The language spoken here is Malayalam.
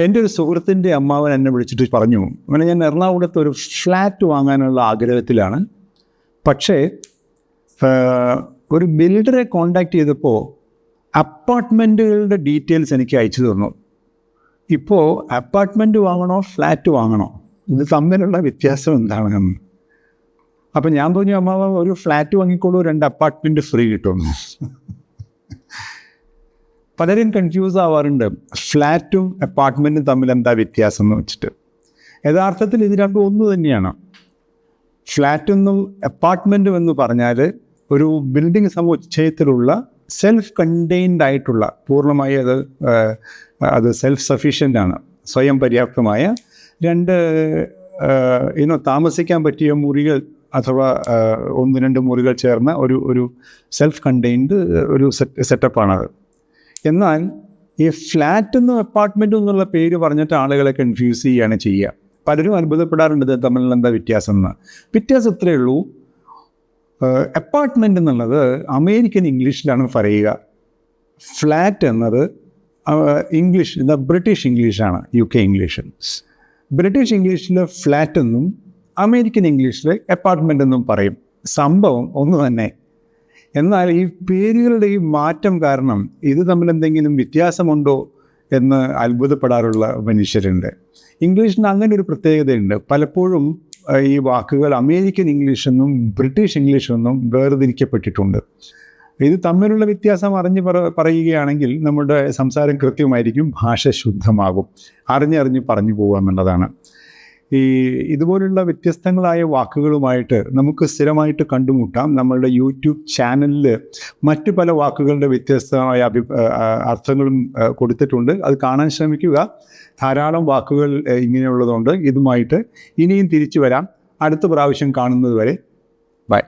എൻ്റെ ഒരു സുഹൃത്തിൻ്റെ അമ്മാവൻ എന്നെ വിളിച്ചിട്ട് പറഞ്ഞു, അങ്ങനെ ഞാൻ എറണാകുളത്ത് ഒരു ഫ്ലാറ്റ് വാങ്ങാനുള്ള ആഗ്രഹത്തിലാണ്. പക്ഷേ ഒരു ബിൽഡറെ കോണ്ടാക്ട് ചെയ്തപ്പോൾ അപ്പാർട്ട്മെൻറ്റുകളുടെ ഡീറ്റെയിൽസ് എനിക്ക് അയച്ചു തന്നു. ഇപ്പോൾ അപ്പാർട്ട്മെൻറ്റ് വാങ്ങണോ ഫ്ലാറ്റ് വാങ്ങണോ, ഇത് തമ്മിലുള്ള വ്യത്യാസം എന്താണെന്ന്. അപ്പം ഞാൻ പറഞ്ഞു, അമ്മാവ ഒരു ഫ്ലാറ്റ് വാങ്ങിക്കോളൂ, 2 അപ്പാർട്ട്മെൻറ്റ് ഫ്രീ കിട്ടുമെന്ന്. പലരും കൺഫ്യൂസ് ആവാറുണ്ട് ഫ്ലാറ്റും അപ്പാർട്ട്മെൻറ്റും തമ്മിൽ എന്താ വ്യത്യാസം എന്ന് വെച്ചിട്ട്. യഥാർത്ഥത്തിൽ ഇത് രണ്ടും ഒന്ന് തന്നെയാണ്. ഫ്ലാറ്റെന്നും അപ്പാർട്ട്മെൻറ്റും എന്ന് പറഞ്ഞാൽ ഒരു ബിൽഡിംഗ് സമുച്ചയത്തിലുള്ള സെൽഫ് കണ്ടെയ്ൻഡ് ആയിട്ടുള്ള, പൂർണ്ണമായി അത് സെൽഫ് സഫീഷ്യൻ്റ് ആണ്, സ്വയം പര്യാപ്തമായ 2 താമസിക്കാൻ പറ്റിയ മുറികൾ അഥവാ 1-2 മുറികൾ ചേർന്ന ഒരു സെൽഫ് കണ്ടെയ്ൻഡ് ഒരു സെറ്റപ്പാണത്. എന്നാൽ ഈ ഫ്ലാറ്റെന്നും അപ്പാർട്ട്മെൻറ്റും എന്നുള്ള പേര് പറഞ്ഞിട്ട് ആളുകളെ കൺഫ്യൂസ് ചെയ്യുകയാണ് ചെയ്യുക. പലരും അത്ഭുതപ്പെടാറുണ്ട് ഇത് തമ്മിലുള്ള എന്താ വ്യത്യാസം എന്ന്. വ്യത്യാസം ഇത്രയേ ഉള്ളൂ, അപ്പാർട്ട്മെൻ്റ് എന്നുള്ളത് അമേരിക്കൻ ഇംഗ്ലീഷിലാണ് പറയുക. ഫ്ലാറ്റ് എന്നത് ബ്രിട്ടീഷ് ഇംഗ്ലീഷാണ്, UK ഇംഗ്ലീഷ്. ബ്രിട്ടീഷ് ഇംഗ്ലീഷിൽ ഫ്ലാറ്റ് എന്നും അമേരിക്കൻ ഇംഗ്ലീഷിൽ അപ്പാർട്ട്മെൻ്റ് എന്നും പറയും. സംഭവം ഒന്ന് തന്നെ. എന്നാൽ ഈ പേരുകളുടെ ഈ മാറ്റം കാരണം ഇത് തമ്മിൽ എന്തെങ്കിലും വ്യത്യാസമുണ്ടോ എന്ന് അത്ഭുതപ്പെടാറുള്ള മനുഷ്യരുണ്ട്. ഇംഗ്ലീഷിന് അങ്ങനെ ഒരു പ്രത്യേകതയുണ്ട്. പലപ്പോഴും ഈ വാക്കുകൾ അമേരിക്കൻ ഇംഗ്ലീഷെന്നും ബ്രിട്ടീഷ് ഇംഗ്ലീഷെന്നും വേർതിരിക്കപ്പെട്ടിട്ടുണ്ട്. ഇത് തമ്മിലുള്ള വ്യത്യാസം അറിഞ്ഞ് പറയുകയാണെങ്കിൽ നമ്മുടെ സംസാരം കൃത്യമായിരിക്കും, ഭാഷ ശുദ്ധമാകും, അറിഞ്ഞ് പറഞ്ഞു പോകുക എന്നുള്ളതാണ്. ഇതുപോലുള്ള വ്യത്യസ്തങ്ങളായ വാക്കുകളുമായിട്ട് നമുക്ക് സ്ഥിരമായിട്ട് കണ്ടുമുട്ടാം. നമ്മളുടെ യൂട്യൂബ് ചാനലിൽ മറ്റു പല വാക്കുകളുടെ വ്യത്യസ്തമായ അർത്ഥങ്ങളും കൊടുത്തിട്ടുണ്ട്. അത് കാണാൻ ശ്രമിക്കുക. ധാരാളം വാക്കുകൾ ഇങ്ങനെയുള്ളതുകൊണ്ട് ഇതുമായിട്ട് ഇനിയും തിരിച്ചു വരാം. അടുത്ത പ്രാവശ്യം കാണുന്നത് വരെ ബൈ.